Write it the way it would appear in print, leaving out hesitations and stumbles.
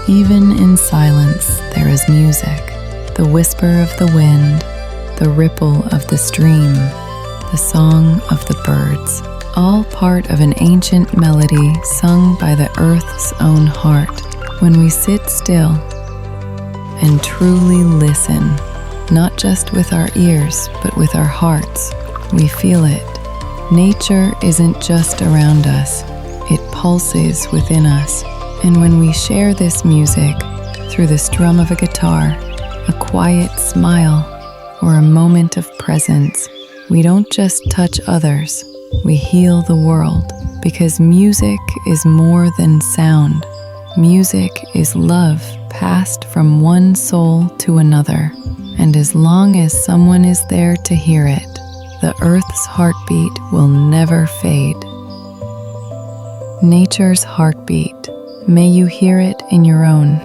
Even in silence, there is music. The whisper of the wind, the ripple of the stream, the song of the birds, all part of an ancient melody sung by the earth's own heart. When we sit still and truly listen, not just with our ears, but with our hearts, we feel it. Nature isn't just around us, it pulses within us. And when we share this music through the strum of a guitar, a quiet smile, or a moment of presence, we don't just touch others, we heal the world. Because music is more than sound. Music is love passed from one soul to another. And as long as someone is there to hear it, the earth's heartbeat will never fade. Nature's heartbeat. May you hear it in your own.